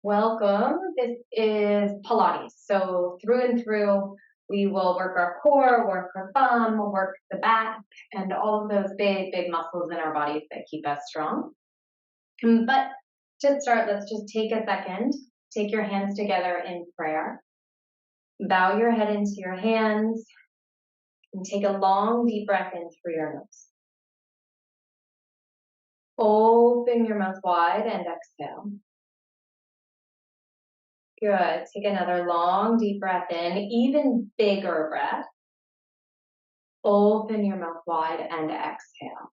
Welcome. This is Pilates. So through and through, we will work our core, work our bum, work the back, and all of those big, big muscles in our bodies that keep us strong. But to start, let's just take a second. Take your hands together in prayer. Bow your head into your hands and take a long, deep breath in through your nose. Open your mouth wide and exhale. Good. Take another long, deep breath in, even bigger breath. Open your mouth wide and exhale.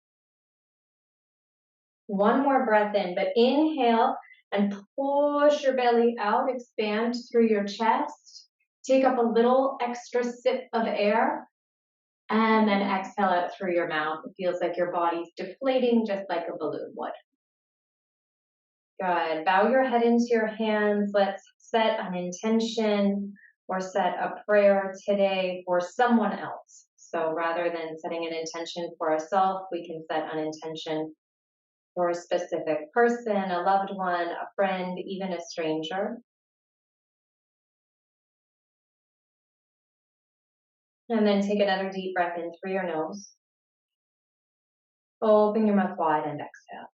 One more breath in, but inhale and push your belly out, expand through your chest. Take up a little extra sip of air and then exhale out through your mouth. It feels like your body's deflating just like a balloon would. Good. Bow your head into your hands. Let's set an intention or set a prayer today for someone else. So rather than setting an intention for ourselves, we can set an intention for a specific person, a loved one, a friend, even a stranger. And then take another deep breath in through your nose. Open your mouth wide and exhale.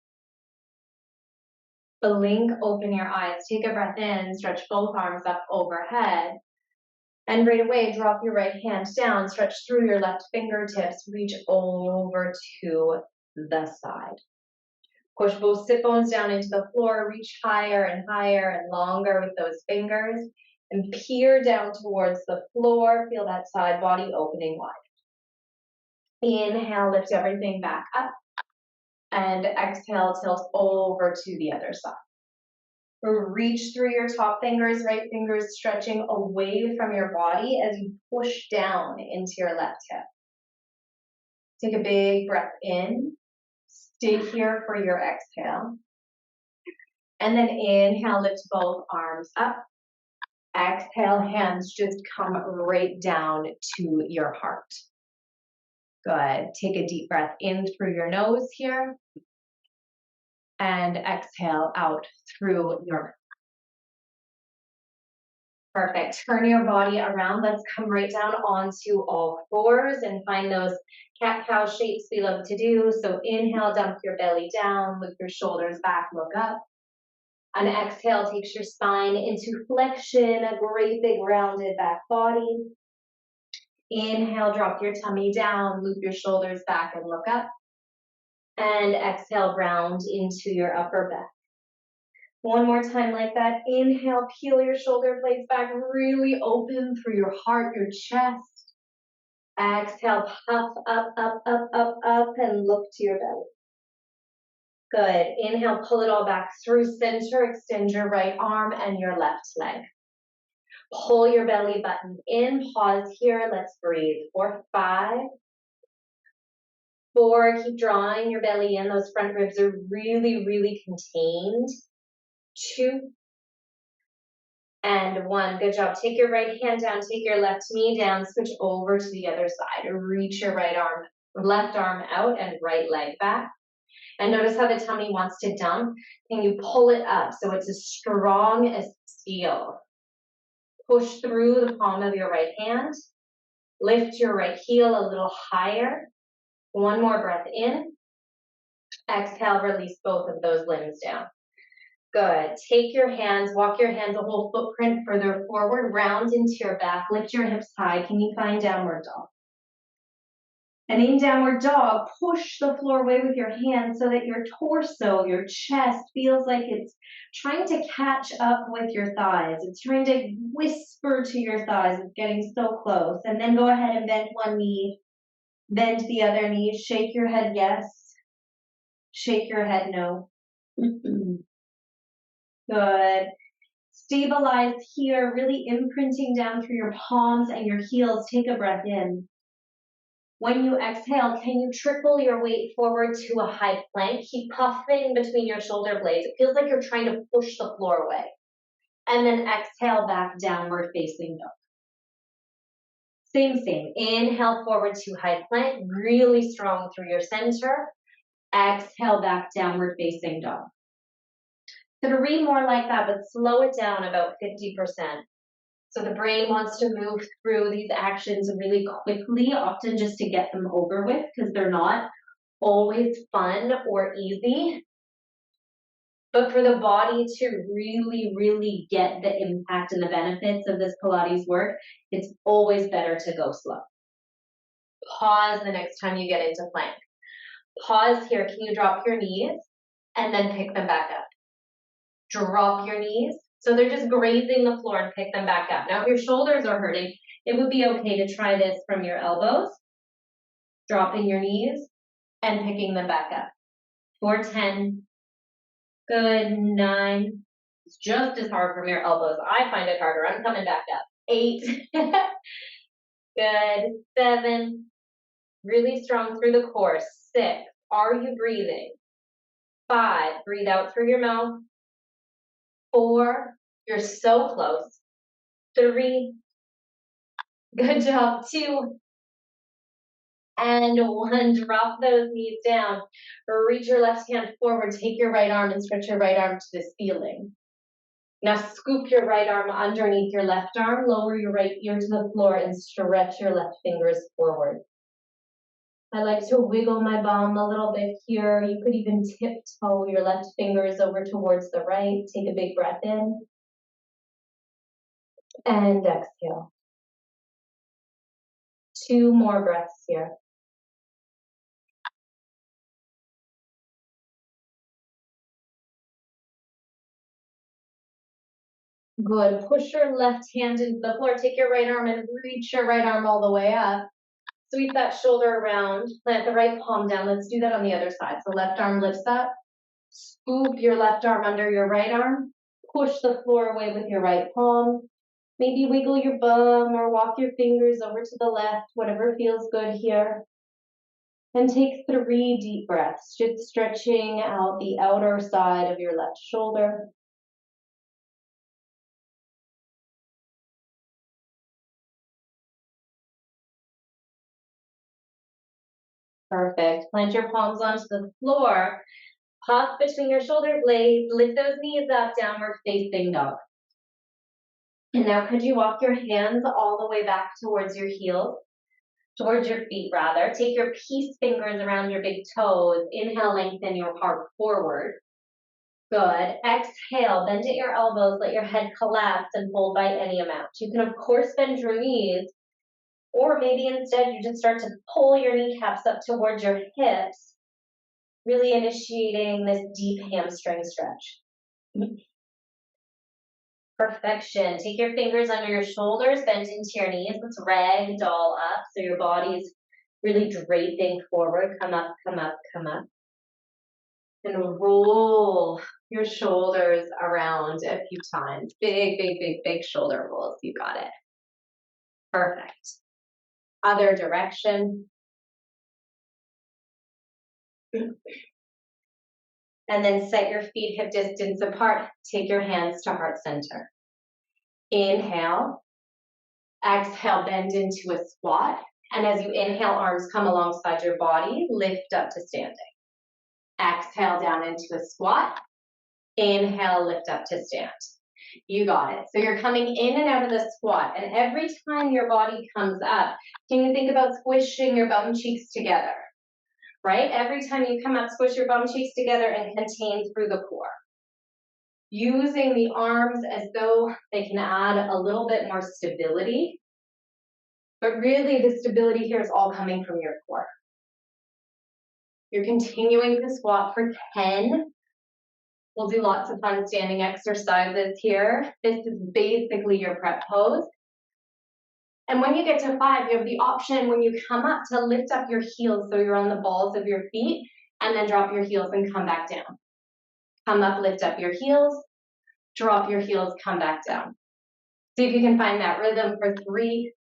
Blink, open your eyes. Take a breath in, stretch both arms up overhead. And right away, drop your right hand down, stretch through your left fingertips, reach over to the side. Push both sit bones down into the floor, reach higher and higher and longer with those fingers, and peer down towards the floor. Feel that side body opening wide. Inhale, lift everything back up, and exhale, tilt over to the other side. Reach through your top fingers, right fingers stretching away from your body as you push down into your left hip. Take a big breath in. Stay here for your exhale. And then inhale, lift both arms up. Exhale, hands just come right down to your heart. Good. Take a deep breath in through your nose here. And exhale out through your mouth. Perfect. Turn your body around. Let's come right down onto all fours and find those cat-cow shapes we love to do. So inhale, dump your belly down, loop your shoulders back, look up. And exhale takes your spine into flexion, a great big rounded back body. Inhale, drop your tummy down, loop your shoulders back and look up. And exhale, round into your upper back. One more time like that. Inhale, peel your shoulder blades back, really open through your heart, your chest. Exhale, puff up, up, up, up, up, and look to your belly. Good. Inhale, pull it all back through center, extend your right arm and your left leg. Pull your belly button in, pause here, let's breathe. For 5, 4, keep drawing your belly in, those front ribs are really, really contained. 2, and 1. Good job. Take your right hand down, take your left knee down, switch over to the other side. Reach your left arm out and right leg back. And notice how the tummy wants to dump. Can you pull it up so it's as strong as steel? Push through the palm of your right hand. Lift your right heel a little higher. One more breath in. Exhale, release both of those limbs down. Good. Take your hands, walk your hands a whole footprint further forward, round into your back, lift your hips high. Can you find downward dog? And in downward dog, push the floor away with your hands so that your torso, your chest feels like it's trying to catch up with your thighs. It's trying to whisper to your thighs. It's getting so close. And then go ahead and bend one knee, bend the other knee, shake your head yes, shake your head no. Good. Stabilize here, really imprinting down through your palms and your heels. Take a breath in. When you exhale, can you trickle your weight forward to a high plank? Keep puffing between your shoulder blades. It feels like you're trying to push the floor away. And then exhale back, downward facing dog. Same. Inhale forward to high plank, really strong through your center. Exhale back, downward facing dog. 3 more like that, but slow it down about 50%. So the brain wants to move through these actions really quickly, often just to get them over with, because they're not always fun or easy. But for the body to really, really get the impact and the benefits of this Pilates work, it's always better to go slow. Pause the next time you get into plank. Pause here. Can you drop your knees and then pick them back up? Drop your knees. So they're just grazing the floor and pick them back up. Now, if your shoulders are hurting, it would be okay to try this from your elbows, dropping your knees and picking them back up. For 10. Good. 9. It's just as hard from your elbows. I find it harder. I'm coming back up. 8. Good. 7. Really strong through the core. 6. Are you breathing? 5. Breathe out through your mouth. 4. You're so close. 3. Good job. 2. And 1. Drop those knees down. Reach your left hand forward. Take your right arm and stretch your right arm to the ceiling. Now scoop your right arm underneath your left arm. Lower your right ear to the floor and stretch your left fingers forward. I like to wiggle my bum a little bit here. You could even tiptoe your left fingers over towards the right. Take a big breath in. And exhale. 2 more breaths here. Good. Push your left hand into the floor. Take your right arm and reach your right arm all the way up. Sweep that shoulder around. Plant the right palm down. Let's do that on the other side. So left arm lifts up. Scoop your left arm under your right arm. Push the floor away with your right palm. Maybe wiggle your bum or walk your fingers over to the left, whatever feels good here. And take 3 deep breaths, just stretching out the outer side of your left shoulder. Perfect. Plant your palms onto the floor. Pop between your shoulder blades. Lift those knees up, downward facing dog. And now could you walk your hands all the way back towards your heels? Towards your feet, rather. Take your peace fingers around your big toes. Inhale, lengthen your heart forward. Good. Exhale, bend at your elbows. Let your head collapse and fold by any amount. You can, of course, bend your knees, or maybe instead you just start to pull your kneecaps up towards your hips, really initiating this deep hamstring stretch. Perfection. Take your fingers under your shoulders, bend into your knees. Let's ragdoll up so your body's really draping forward. Come up, come up, come up. And roll your shoulders around a few times. Big, big, big, big shoulder rolls. You got it. Perfect. Other direction. And then set your feet hip distance apart. Take your hands to heart center. Inhale. Exhale, bend into a squat. And as you inhale, arms come alongside your body. Lift up to standing. Exhale down into a squat. Inhale, lift up to stand. You got it. So you're coming in and out of the squat. And every time your body comes up, can you think about squishing your bum cheeks together? Right? Every time you come up, squish your bum cheeks together and contain through the core. Using the arms as though they can add a little bit more stability. But really the stability here is all coming from your core. You're continuing to squat for 10. We'll do lots of fun standing exercises here. This is basically your prep pose. And when you get to 5, you have the option when you come up to lift up your heels so you're on the balls of your feet, and then drop your heels and come back down. Come up, lift up your heels, drop your heels, come back down. See if you can find that rhythm for 3.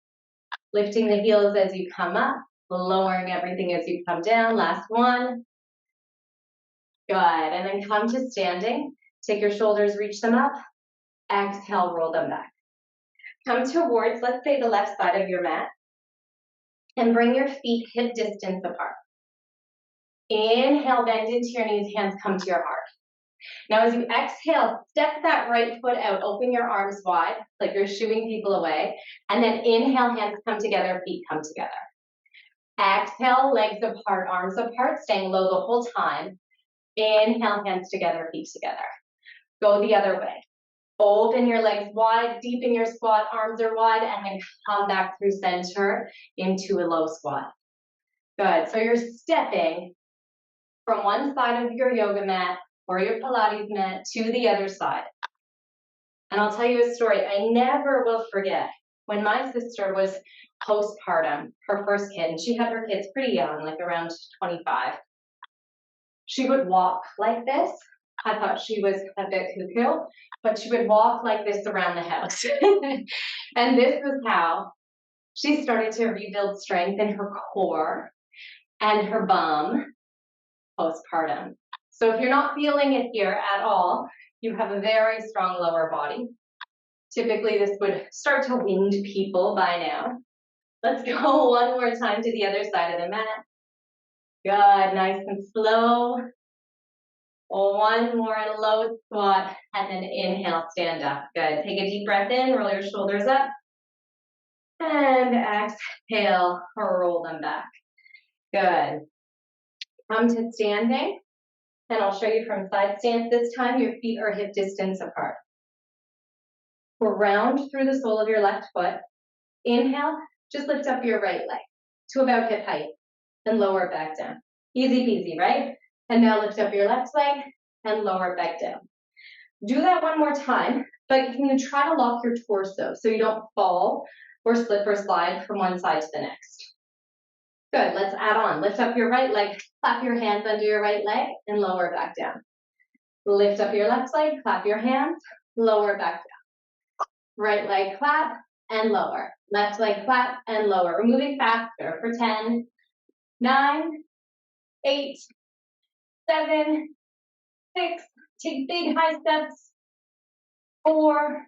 Lifting the heels as you come up, lowering everything as you come down. Last one. Good. And then come to standing. Take your shoulders, reach them up. Exhale, roll them back. Come towards, let's say, the left side of your mat. And bring your feet hip distance apart. Inhale, bend into your knees, hands come to your heart. Now as you exhale, step that right foot out, open your arms wide, like you're shooing people away, and then inhale, hands come together, feet come together. Exhale, legs apart, arms apart, staying low the whole time. Inhale, hands together, feet together. Go the other way. Open your legs wide, deepen your squat, arms are wide, and then come back through center into a low squat. Good, so you're stepping from one side of your yoga mat or your Pilates mat to the other side. And I'll tell you a story I never will forget. When my sister was postpartum, her first kid, and she had her kids pretty young, like around 25, she would walk like this. I thought she was a bit cuckoo, but she would walk like this around the house. And this was how she started to rebuild strength in her core and her bum postpartum. So if you're not feeling it here at all, you have a very strong lower body. Typically, this would start to wind people by now. Let's go one more time to the other side of the mat. Good, nice and slow. One more in a low squat, and then inhale, stand up. Good, take a deep breath in, roll your shoulders up. And exhale, roll them back. Good. Come to standing, and I'll show you from side stance this time. Your feet are hip distance apart. Round through the sole of your left foot. Inhale, just lift up your right leg to about hip height and lower it back down. Easy peasy, right? And now lift up your left leg and lower it back down. Do that one more time, but can you try to lock your torso so you don't fall or slip or slide from one side to the next? Good, let's add on. Lift up your right leg, clap your hands under your right leg and lower it back down. Lift up your left leg, clap your hands, lower it back down. Right leg clap and lower. Left leg clap and lower. We're moving faster for 10, 9, 8, 7, 6, take big high steps, 4,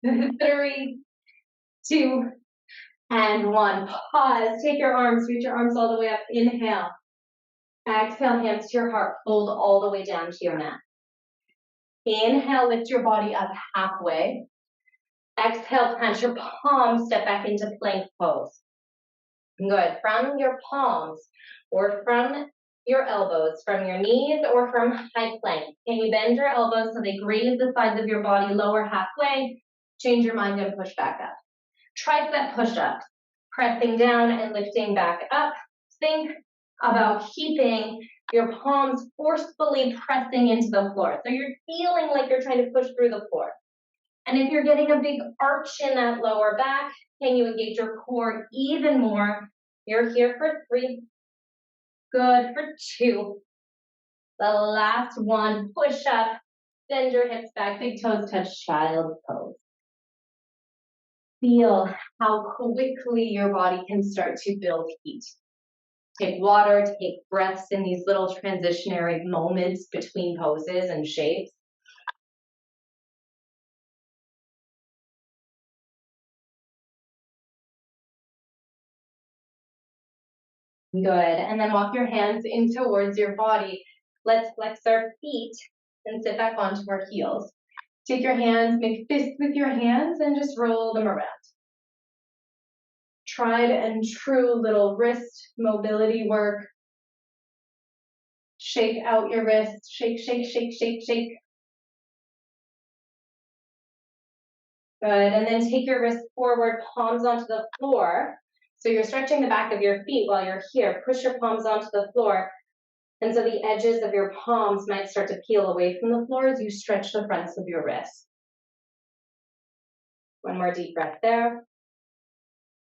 3, 2, and 1. Pause, take your arms, reach your arms all the way up, inhale. Exhale, hands to your heart, fold all the way down to your mat. Inhale, lift your body up halfway. Exhale, plant your palms, step back into plank pose. Good, from your palms or from your elbows, from your knees or from high plank. Can you bend your elbows so they graze the sides of your body, lower halfway, change your mind and push back up. Tricep push-ups, pressing down and lifting back up. Think about keeping your palms forcefully pressing into the floor. So you're feeling like you're trying to push through the floor. And if you're getting a big arch in that lower back, can you engage your core even more? You're here for 3. Good for 2. The last one, push up, bend your hips back, big toes touch, child's pose. Feel how quickly your body can start to build heat. Take water, take breaths in these little transitionary moments between poses and shapes. Good, and then walk your hands in towards your body. Let's flex our feet and sit back onto our heels. Take your hands, make fists with your hands, and just roll them around. Tried and true little wrist mobility work. Shake out your wrists, shake, shake, shake, shake, shake. Good, and then take your wrists forward, palms onto the floor. So you're stretching the back of your feet while you're here. Push your palms onto the floor. And so the edges of your palms might start to peel away from the floor as you stretch the fronts of your wrists. One more deep breath there.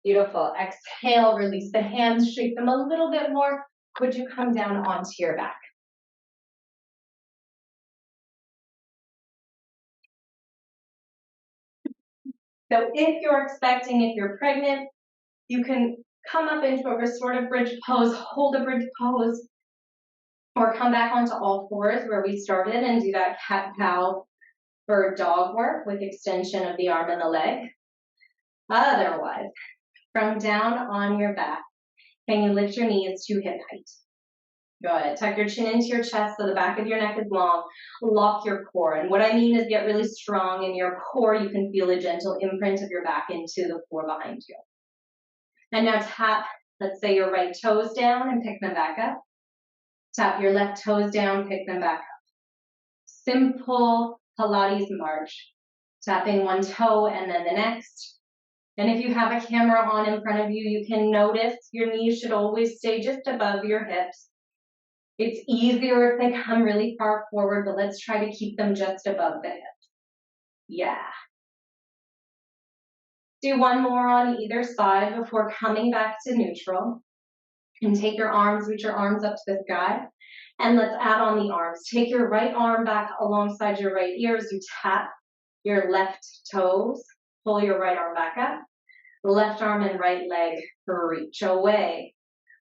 Beautiful. Exhale, release the hands, shake them a little bit more. Could you come down onto your back? So if you're pregnant, you can come up into a restorative bridge pose, hold a bridge pose, or come back onto all fours where we started and do that cat-cow for dog work with extension of the arm and the leg. Otherwise, from down on your back, can you lift your knees to hip height? Good. Tuck your chin into your chest so the back of your neck is long. Lock your core. And what I mean is get really strong in your core. You can feel a gentle imprint of your back into the floor behind you. And now tap, let's say, your right toes down and pick them back up. Tap your left toes down, pick them back up. Simple Pilates march. Tapping one toe and then the next. And if you have a camera on in front of you, you can notice your knees should always stay just above your hips. It's easier if they come really far forward, but let's try to keep them just above the hips. Yeah. Do one more on either side before coming back to neutral. And take your arms, reach your arms up to the sky. And let's add on the arms. Take your right arm back alongside your right ear as you tap your left toes. Pull your right arm back up. Left arm and right leg reach away.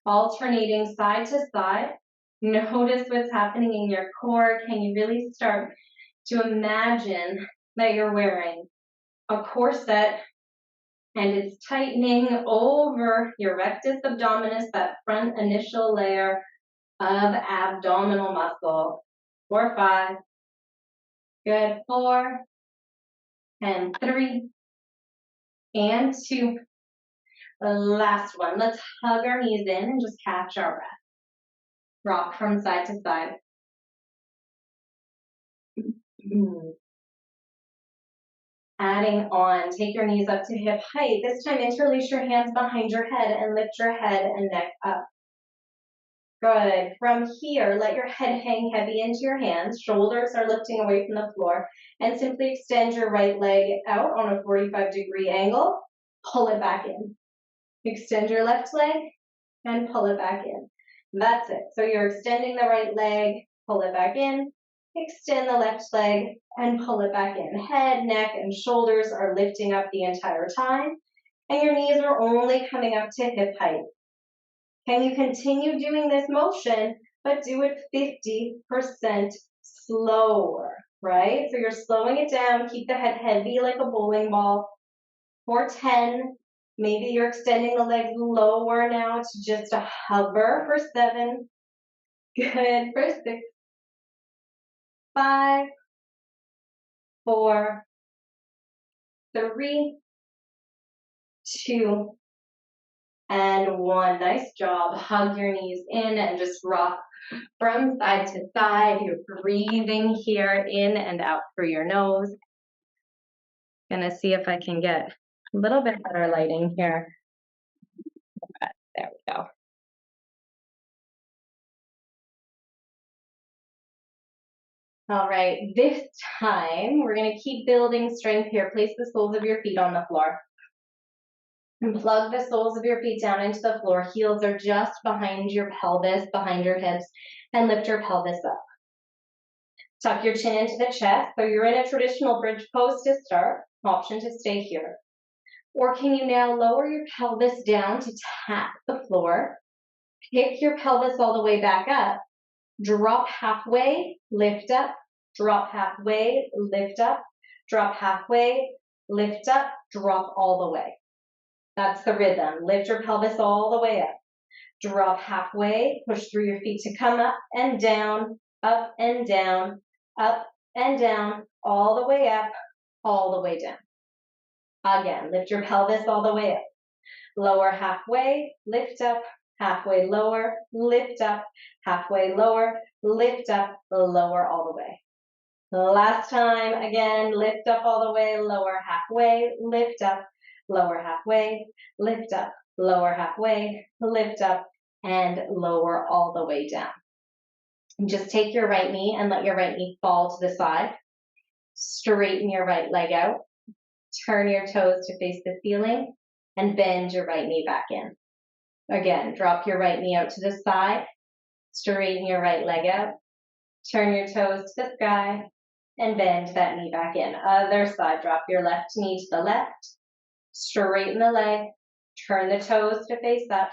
Alternating side to side. Notice what's happening in your core. Can you really start to imagine that you're wearing a corset and it's tightening over your rectus abdominis, that front initial layer of abdominal muscle. 4, 5. Good. 4 and 3 and 2. The last one. Let's hug our knees in and just catch our breath. Rock from side to side. Adding on, take your knees up to hip height. This time interlace your hands behind your head and lift your head and neck up. Good. From here, let your head hang heavy into your hands. Shoulders are lifting away from the floor. And simply extend your right leg out on a 45-degree angle. Pull it back in. Extend your left leg and pull it back in. That's it. So you're extending the right leg, pull it back in. Extend the left leg and pull it back in. Head, neck, and shoulders are lifting up the entire time. And your knees are only coming up to hip height. Can you continue doing this motion, but do it 50% slower, right? So you're slowing it down. Keep the head heavy like a bowling ball. For 10, maybe you're extending the legs lower now to just a hover. For 7, good. For 6, 5, 4, 3, 2, and 1. Nice job. Hug your knees in and just rock from side to side. You're breathing here in and out through your nose. Gonna see if I can get a little bit better lighting here. There we go. All right, this time we're gonna keep building strength here. Place the soles of your feet on the floor. And plug the soles of your feet down into the floor. Heels are just behind your pelvis, behind your hips, and lift your pelvis up. Tuck your chin into the chest. So you're in a traditional bridge pose to start. Option to stay here. Or can you now lower your pelvis down to tap the floor? Pick your pelvis all the way back up. Drop halfway, lift up. Drop halfway, lift up. Drop halfway, lift up. Drop all the way. That's the rhythm. Lift your pelvis all the way up. Drop halfway, push through your feet to come up and down, up and down, up and down, all the way up, all the way down. Again, lift your pelvis all the way up. Lower halfway, lift up, halfway lower, lift up, halfway lower, lift up, lower all the way. Last time, again, lift up all the way, lower halfway, lift up, lower halfway, lift up, lower halfway, lift up, and lower all the way down. Just take your right knee and let your right knee fall to the side. Straighten your right leg out. Turn your toes to face the ceiling and bend your right knee back in. Again, drop your right knee out to the side. Straighten your right leg out. Turn your toes to the sky and bend that knee back in. Other side, drop your left knee to the left. Straighten the leg. Turn the toes to face up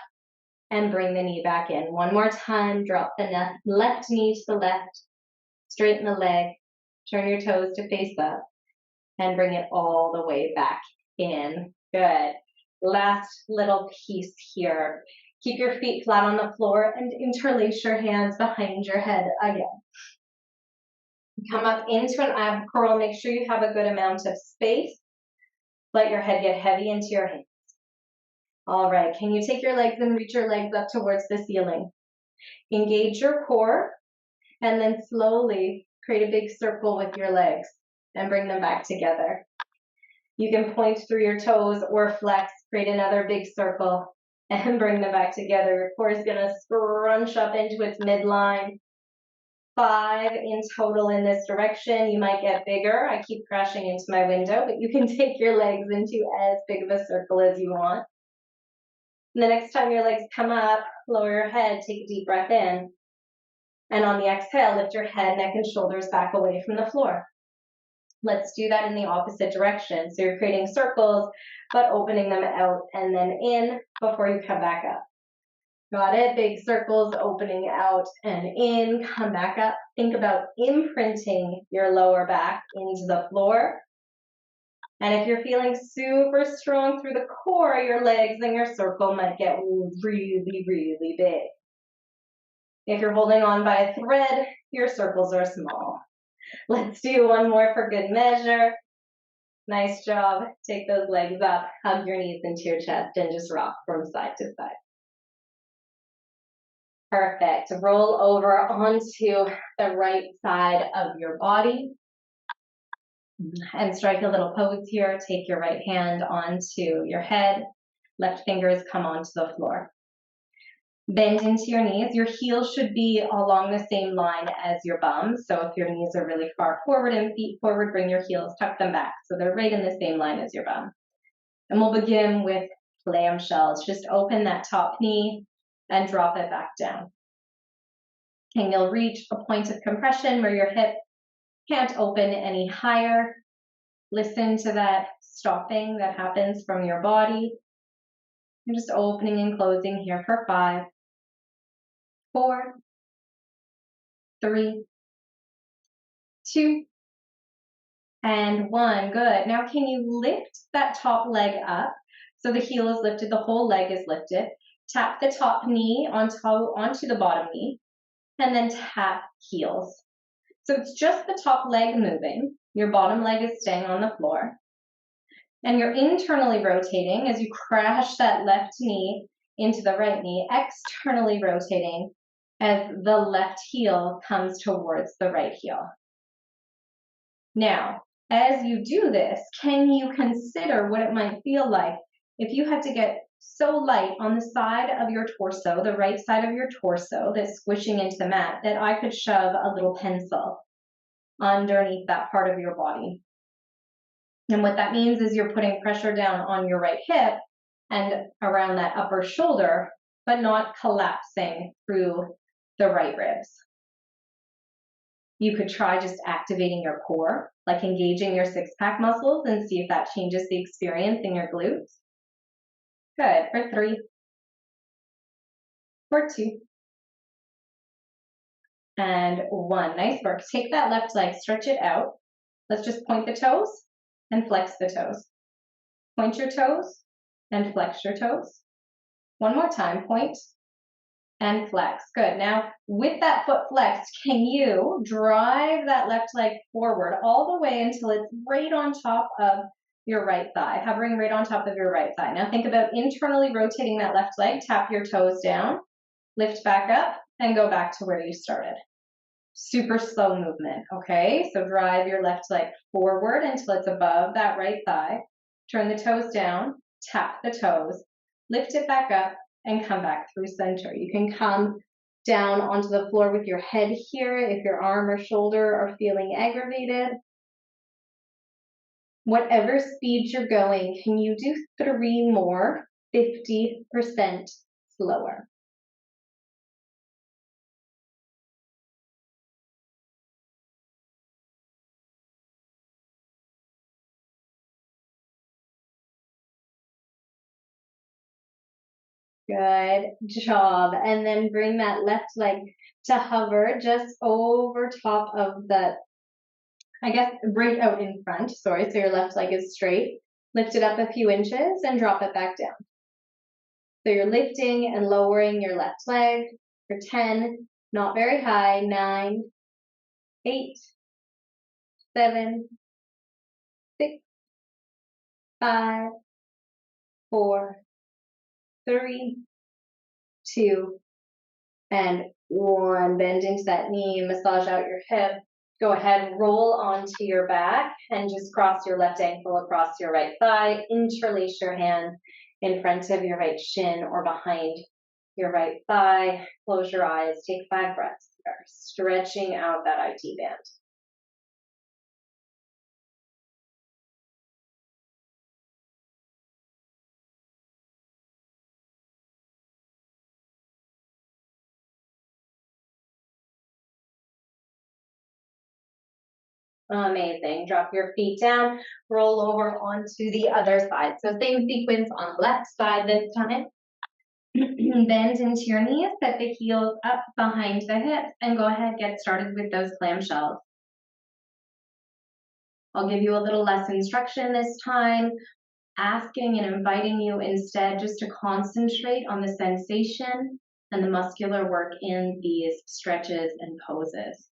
and bring the knee back in. One more time, drop the left knee to the left. Straighten the leg. Turn your toes to face up and bring it all the way back in. Good. Last little piece here. Keep your feet flat on the floor and interlace your hands behind your head again. Come up into an ab curl. Make sure you have a good amount of space. Let your head get heavy into your hands. All right, can you take your legs and reach your legs up towards the ceiling? Engage your core and then slowly create a big circle with your legs and bring them back together. You can point through your toes or flex, create another big circle and bring them back together. Your core is gonna scrunch up into its midline. 5 in total in this direction. You might get bigger. I keep crashing into my window, but you can take your legs into as big of a circle as you want. And the next time your legs come up, lower your head, take a deep breath in. And on the exhale, lift your head, neck, and shoulders back away from the floor. Let's do that in the opposite direction. So you're creating circles, but opening them out and then in before you come back up. Got it? Big circles, opening out and in, come back up. Think about imprinting your lower back into the floor. And if you're feeling super strong through the core, your legs and your circle might get really, really big. If you're holding on by a thread, your circles are small. Let's do one more for good measure. Nice job. Take those legs up, hug your knees into your chest, and just rock from side to side. Perfect. Roll over onto the right side of your body and strike a little pose here. Take your right hand onto your head. Left fingers come onto the floor. Bend into your knees. Your heels should be along the same line as your bum. So if your knees are really far forward and feet forward, bring your heels, tuck them back. So they're right in the same line as your bum. And we'll begin with clamshells. Just open that top knee and drop it back down. And you'll reach a point of compression where your hip can't open any higher. Listen to that stopping that happens from your body. You're just opening and closing here for 5, 4, 3, 2, and 1. Good. Now can you lift that top leg up? So the heel is lifted, the whole leg is lifted. Tap the top knee onto the bottom knee, and then tap heels. So it's just the top leg moving. Your bottom leg is staying on the floor. And you're internally rotating as you crash that left knee into the right knee, externally rotating as the left heel comes towards the right heel. Now, as you do this, can you consider what it might feel like if you had to get so light on the side of your torso, the right side of your torso that's squishing into the mat, that I could shove a little pencil underneath that part of your body. And what that means is you're putting pressure down on your right hip and around that upper shoulder, but not collapsing through the right ribs. You could try just activating your core, like engaging your six-pack muscles, and see if that changes the experience in your glutes. Good. For 3, for 2, and 1. Nice work. Take that left leg, stretch it out. Let's just point the toes and flex the toes. Point your toes and flex your toes. One more time, point and flex. Good. Now, with that foot flexed, can you drive that left leg forward all the way until it's right on top of your right thigh, hovering right on top of your right thigh. Now think about internally rotating that left leg, tap your toes down, lift back up, and go back to where you started. Super slow movement, okay? So drive your left leg forward until it's above that right thigh. Turn the toes down, tap the toes, lift it back up, and come back through center. You can come down onto the floor with your head here if your arm or shoulder are feeling aggravated. Whatever speed you're going, can you do 3 more, 50% slower? Good job. And then bring that left leg to hover just over top of the, I guess, right out in front. Sorry, so your left leg is straight. Lift it up a few inches and drop it back down. So you're lifting and lowering your left leg for 10, not very high, 9, 8, 7, 6, 5, 4, 3, 2, and 1. Bend into that knee, massage out your hip. Go ahead, roll onto your back and just cross your left ankle across your right thigh. Interlace your hand in front of your right shin or behind your right thigh. Close your eyes. Take 5 breaths here, stretching out that IT band. Amazing. Drop your feet down, roll over onto the other side. So same sequence on the left side this time. Bend into your knees, set the heels up behind the hips, and go ahead, get started with those clamshells. I'll give you a little less instruction this time, asking and inviting you instead just to concentrate on the sensation and the muscular work in these stretches and poses.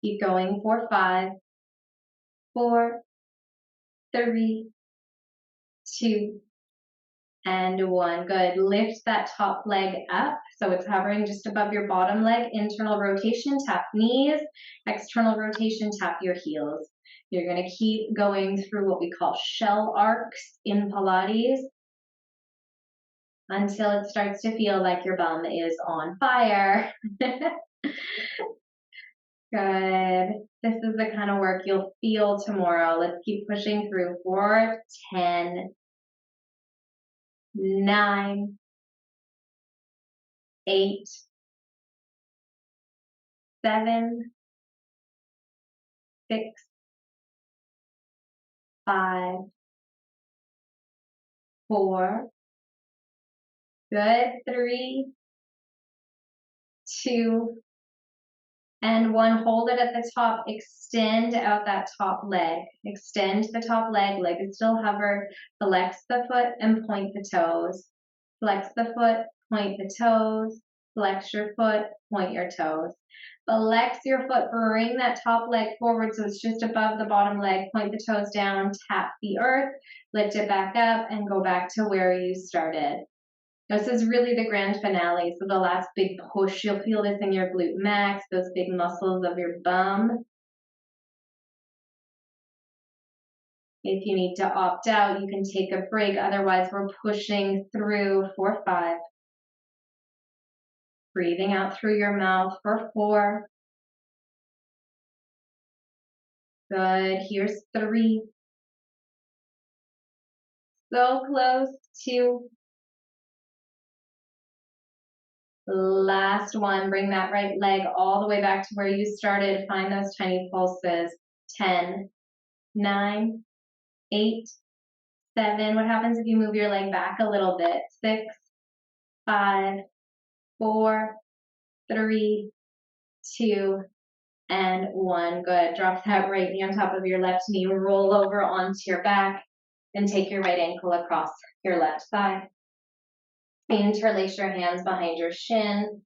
Keep going for 5, 4, 3, 2, and 1. Good. Lift that top leg up so it's hovering just above your bottom leg. Internal rotation, tap knees. External rotation, tap your heels. You're going to keep going through what we call shell arcs in Pilates until it starts to feel like your bum is on fire. Good. This is the kind of work you'll feel tomorrow. Let's keep pushing through for 10, 9, 8, 7, 6, 5, 4, good, 3, 2, and 1. Hold it at the top. Extend out that top leg. Extend the top leg. Leg is still hover. Flex the foot and point the toes. Flex the foot, point the toes. Flex your foot, point your toes. Flex your foot, bring that top leg forward so it's just above the bottom leg. Point the toes down, tap the earth, lift it back up, and go back to where you started. This is really the grand finale, so the last big push. You'll feel this in your glute max, those big muscles of your bum. If you need to opt out, you can take a break. Otherwise, we're pushing through for 5. Breathing out through your mouth for 4. Good. Here's 3. So close. 2. Last one. Bring that right leg all the way back to where you started. Find those tiny pulses. 10, 9, 8, 7. What happens if you move your leg back a little bit? 6, 5, 4, 3, 2, and 1. Good. Drop that right knee on top of your left knee. Roll over onto your back and take your right ankle across your left thigh. Interlace your hands behind your shin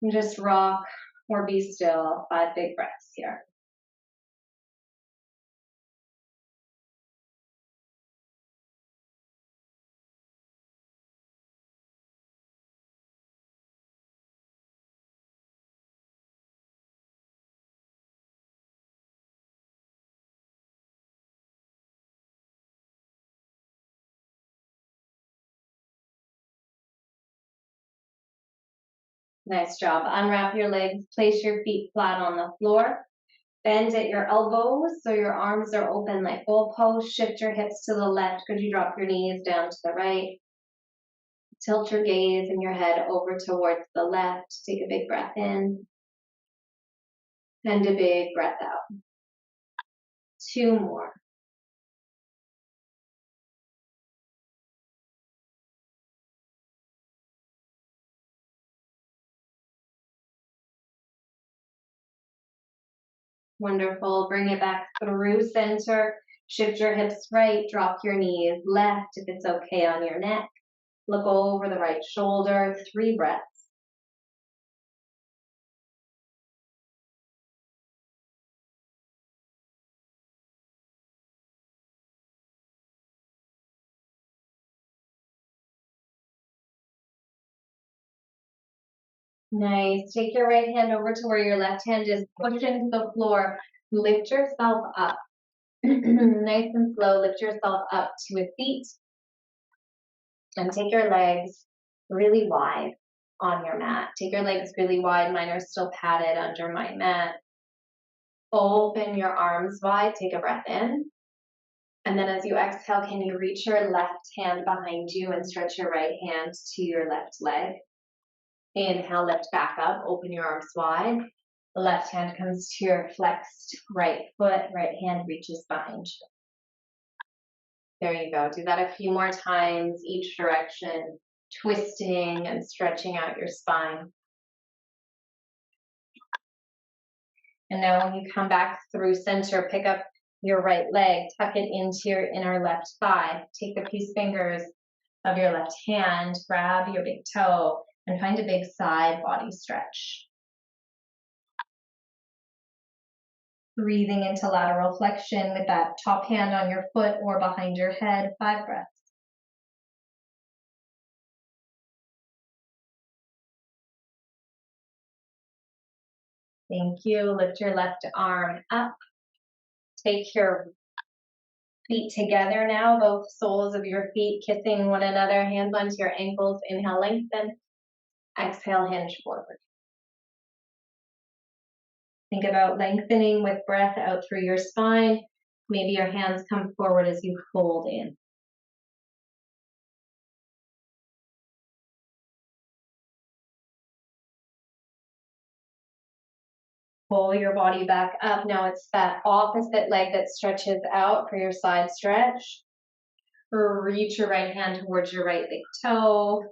and just rock or be still. 5 big breaths here. Nice job. Unwrap your legs, place your feet flat on the floor. Bend at your elbows so your arms are open like goalposts. Shift your hips to the left. Could you drop your knees down to the right? Tilt your gaze and your head over towards the left. Take a big breath in and a big breath out. 2 more. Wonderful. Bring it back through center. Shift your hips right, drop your knees left if it's okay on your neck. Look over the right shoulder, 3 breaths. Nice. Take your right hand over to where your left hand is. Push into the floor. Lift yourself up. Nice and slow. Lift yourself up to a seat. And take your legs really wide on your mat. Take your legs really wide. Mine are still padded under my mat. Open your arms wide. Take a breath in. And then as you exhale, can you reach your left hand behind you and stretch your right hand to your left leg? Inhale, lift back up. Open your arms wide. The left hand comes to your flexed right foot. Right hand reaches behind you. There you go. Do that a few more times, each direction, twisting and stretching out your spine. And now when you come back through center, pick up your right leg, tuck it into your inner left thigh. Take the peace fingers of your left hand, grab your big toe, and find a big side body stretch. Breathing into lateral flexion with that top hand on your foot or behind your head, 5 breaths. Thank you. Lift your left arm up. Take your feet together now, both soles of your feet kissing one another, hands onto your ankles. Inhale, lengthen. Exhale, hinge forward. Think about lengthening with breath out through your spine. Maybe your hands come forward as you fold in. Pull your body back up. Now it's that opposite leg that stretches out for your side stretch. Reach your right hand towards your right big toe.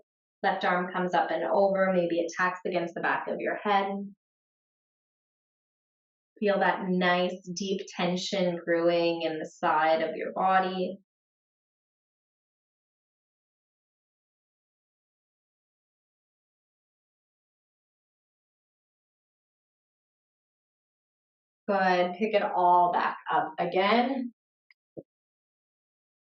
Left arm comes up and over. Maybe it tacks against the back of your head. Feel that nice deep tension brewing in the side of your body. Good. Pick it all back up again.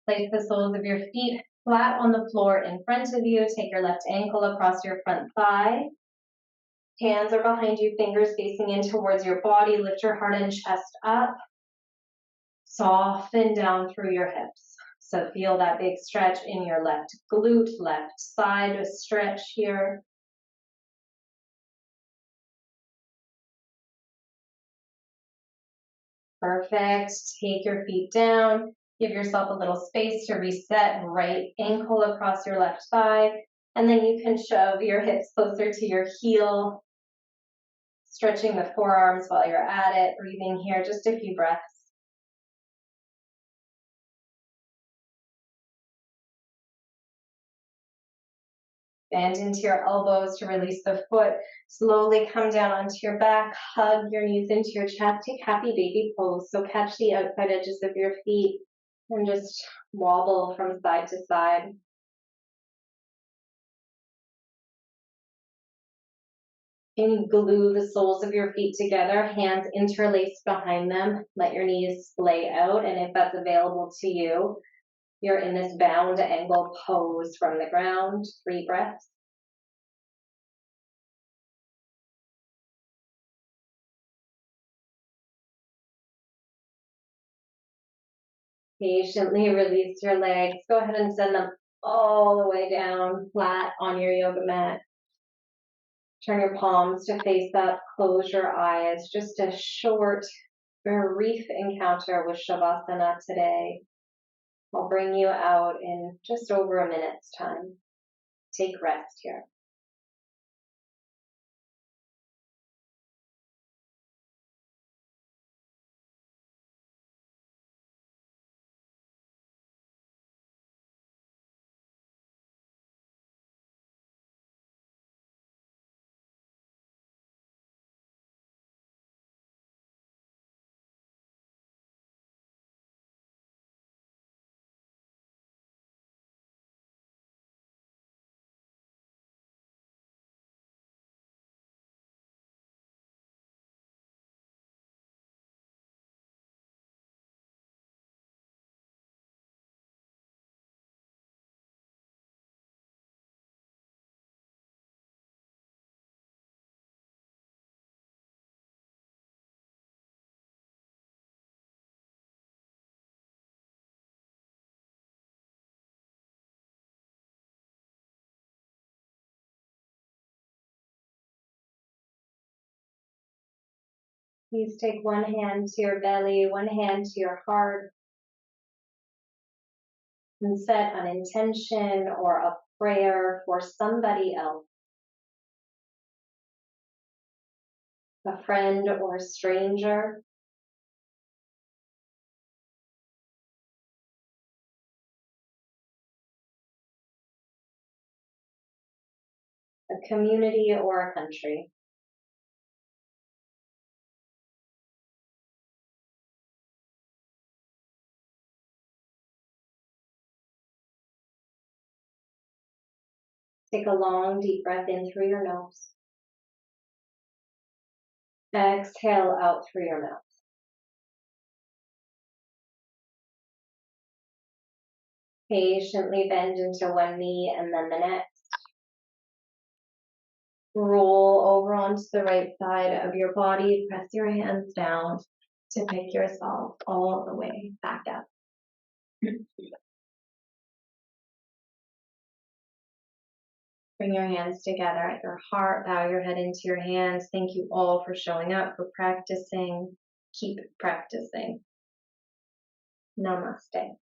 Place the soles of your feet flat on the floor in front of you. Take your left ankle across your front thigh. Hands are behind you, fingers facing in towards your body. Lift your heart and chest up. Soften down through your hips. So feel that big stretch in your left glute, left side stretch here. Perfect. Take your feet down. Give yourself a little space to reset. Right ankle across your left thigh. And then you can shove your hips closer to your heel. Stretching the forearms while you're at it. Breathing here, just a few breaths. Bend into your elbows to release the foot. Slowly come down onto your back. Hug your knees into your chest. Take happy baby pose. So catch the outside edges of your feet and just wobble from side to side. Can you glue the soles of your feet together, hands interlaced behind them. Let your knees splay out, and if that's available to you, you're in this bound angle pose from the ground. 3 breaths. Patiently release your legs. Go ahead and send them all the way down flat on your yoga mat. Turn your palms to face up. Close your eyes. Just a short, brief encounter with Shavasana today. I'll bring you out in just over a minute's time. Take rest here. Please take one hand to your belly, one hand to your heart, and set an intention or a prayer for somebody else, a friend or a stranger, a community or a country. Take a long, deep breath in through your nose. Exhale out through your mouth. Patiently bend into one knee and then the next. Roll over onto the right side of your body. Press your hands down to pick yourself all the way back up. Bring your hands together at your heart. Bow your head into your hands. Thank you all for showing up, for practicing. Keep practicing. Namaste.